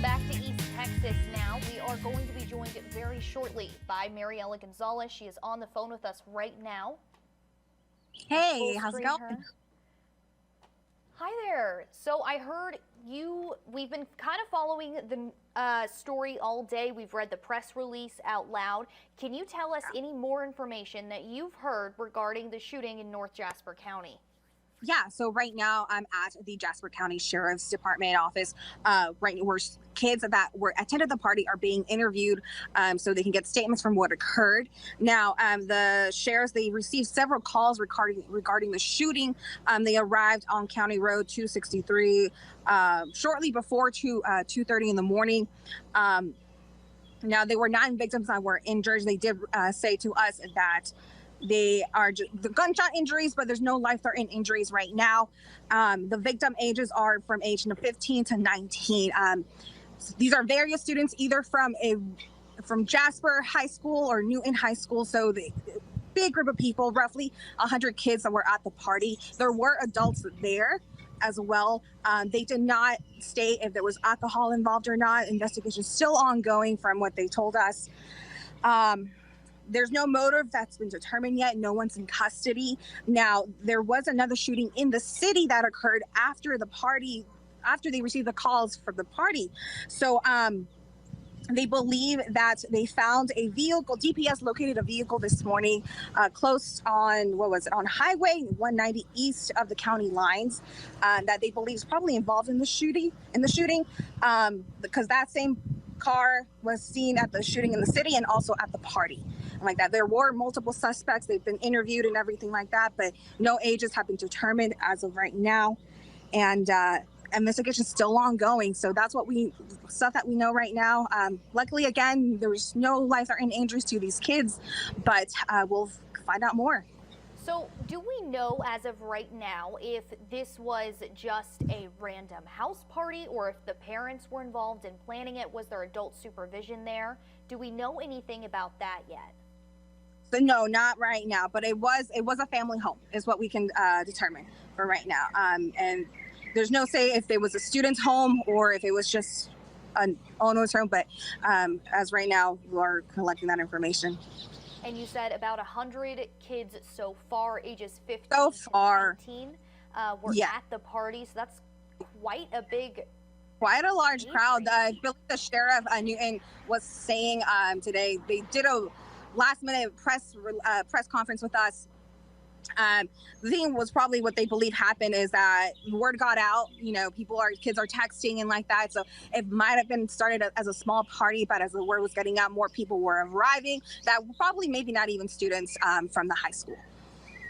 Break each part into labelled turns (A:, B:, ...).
A: Welcome back to East Texas now. We are going to be joined very shortly by Mariela Gonzales. She is on the phone with us right now.
B: Hey, how's it going?
A: Hi there. So I heard we've been kind of following the story all day. We've read the press release out loud. Can you tell us any more information that you've heard regarding the shooting in North Jasper County?
B: Yeah, so right now I'm at the Jasper County Sheriff's Department office, right where kids that were attended the party are being interviewed so they can get statements from what occurred. Now, the sheriffs, they received several calls regarding the shooting. They arrived on County Road 263 shortly before 2:30 in the morning. Now, there were 9 victims that were injured. They did say to us that they are the gunshot injuries, but there's no life-threatening injuries right now. The victim ages are from age 15 to 19. These are various students, either from Jasper High School or Newton High School. So the big group of people, roughly 100 kids that were at the party. There were adults there as well. They did not state if there was alcohol involved or not. Investigation is still ongoing from what they told us. There's no motive that's been determined yet. No one's in custody. Now, there was another shooting in the city that occurred after the party, after they received the calls for the party. So they believe that they found a vehicle, DPS located a vehicle this morning close on, on Highway 190 east of the county lines that they believe is probably involved in the shooting, because that same car was seen at the shooting in the city and also at the party. Like that, there were multiple suspects. They've been interviewed and everything like that, but no ages have been determined as of right now, and investigation is still ongoing. So that's stuff that we know right now. Luckily, again, there was no life-threatening injuries to these kids, but we'll find out more.
A: So do we know as of right now if this was just a random house party or if the parents were involved in planning it? Was there adult supervision there? Do we know anything about that yet?
B: So no, not right now, but it was a family home is what we can determine for right now. And there's no say if it was a student's home or if it was just an owner's home, but as right now, we're collecting that information.
A: And you said about 100 kids so far, ages 15
B: to
A: 19, were
B: yeah,
A: at the party. So that's quite a large
B: crowd. I believe the sheriff Newton was saying today they did a last-minute press conference with us. The thing was probably what they believe happened is that word got out, kids are texting and like that. So it might have been started as a small party, but as the word was getting out, more people were arriving that probably maybe not even students from the high school.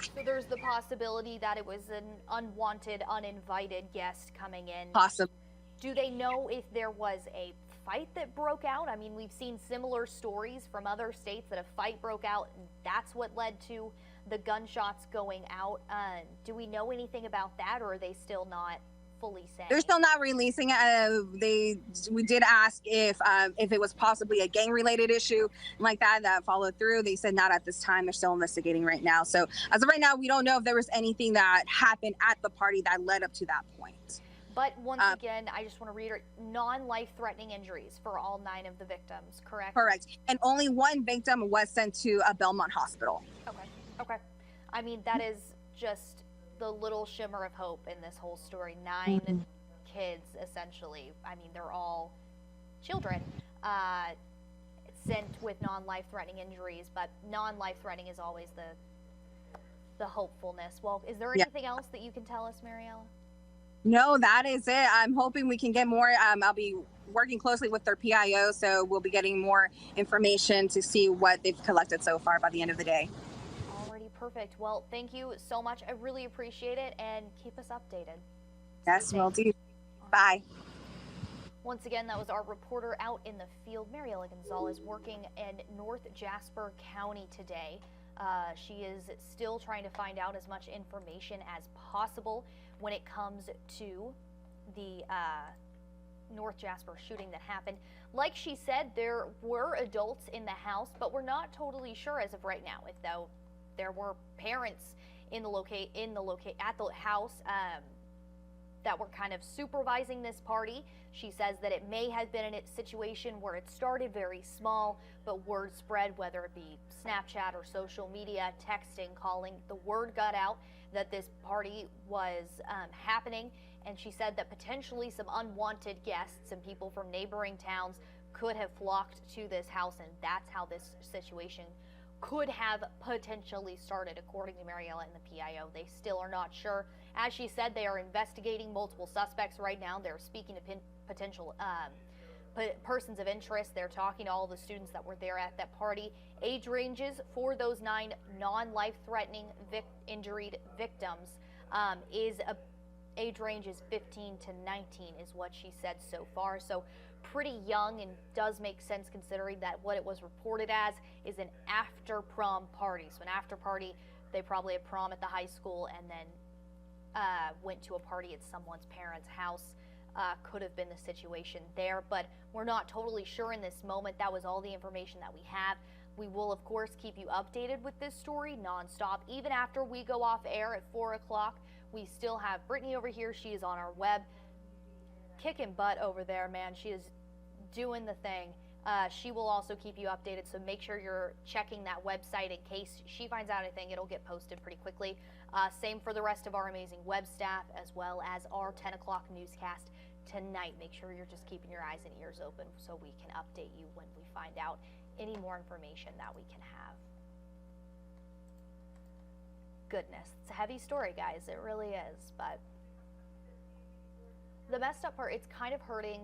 A: So there's the possibility that it was an unwanted, uninvited guest coming in.
B: Possibly.
A: Do they know if there was a fight that broke out? I mean, we've seen similar stories from other states that a fight broke out and that's what led to the gunshots going out. Do we know anything about that, or are they still not fully saying?
B: They're still not releasing it. We did ask if it was possibly a gang-related issue like that followed through. They said not at this time. They're still investigating right now. So as of right now, we don't know if there was anything that happened at the party that led up to that point.
A: But once again, I just want to reiterate, non-life-threatening injuries for all 9 of the victims, correct?
B: Correct. And only 1 victim was sent to a Belmont hospital.
A: Okay. I mean, that is just the little shimmer of hope in this whole story. 9 kids, essentially. I mean, they're all children sent with non-life-threatening injuries, but non-life-threatening is always the hopefulness. Well, is there anything else that you can tell us, Mariela?
B: No, that is it. I'm hoping we can get more. I'll be working closely with their PIO, so we'll be getting more information to see what they've collected so far by the end of the day.
A: Alrighty, perfect. Well, thank you so much. I really appreciate it, and keep us updated.
B: Yes, will do. Bye.
A: Once again, that was our reporter out in the field, Mariela Gonzales, working in North Jasper County today. She is still trying to find out as much information as possible when it comes to the North Jasper shooting that happened. Like she said, there were adults in the house, but we're not totally sure as of right now if there were parents in the at the house. that were kind of supervising this party. She says that it may have been in a situation where it started very small, but word spread, whether it be Snapchat or social media, texting, calling, the word got out that this party was happening. And she said that potentially some unwanted guests and people from neighboring towns could have flocked to this house, and that's how this situation could have potentially started, according to Mariela and the PIO. They still are not sure. As she said, they are investigating multiple suspects right now. They're speaking to potential persons of interest. They're talking to all the students that were there at that party. Age ranges for those 9 non-life-threatening injured victims age range is 15 to 19 is what she said so far. So pretty young, and does make sense considering that what it was reported as is an after-prom party. So an after party, they probably had prom at the high school and then went to a party at someone's parents' house. Could have been the situation there, but we're not totally sure in this moment. That was all the information that we have. We will, of course, keep you updated with this story nonstop. Even after we go off air at 4 o'clock, we still have Brittany over here. She is on our web, kicking butt over there, man. She is doing the thing. She will also keep you updated, so make sure you're checking that website in case she finds out anything. It'll get posted pretty quickly. Same for the rest of our amazing web staff, as well as our 10 o'clock newscast tonight. Make sure you're just keeping your eyes and ears open so we can update you when we find out any more information that we can have. Goodness, it's a heavy story, guys. It really is. But the messed up part, it's kind of hurting.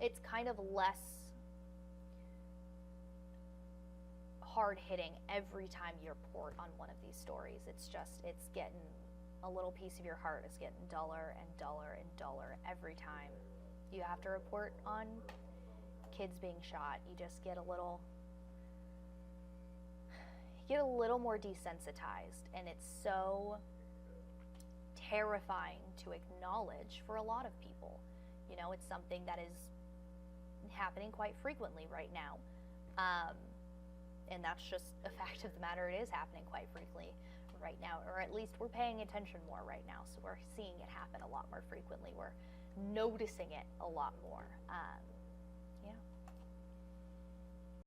A: It's kind of less hard-hitting every time you report on one of these stories. It's getting a little piece of your heart is getting duller and duller and duller every time you have to report on kids being shot. You just get a little more desensitized, and it's so terrifying to acknowledge for a lot of people. You know, it's something that is happening quite frequently right now. And that's just a fact of the matter. It is happening quite frequently right now, or at least we're paying attention more right now. So we're seeing it happen a lot more frequently. We're noticing it a lot more.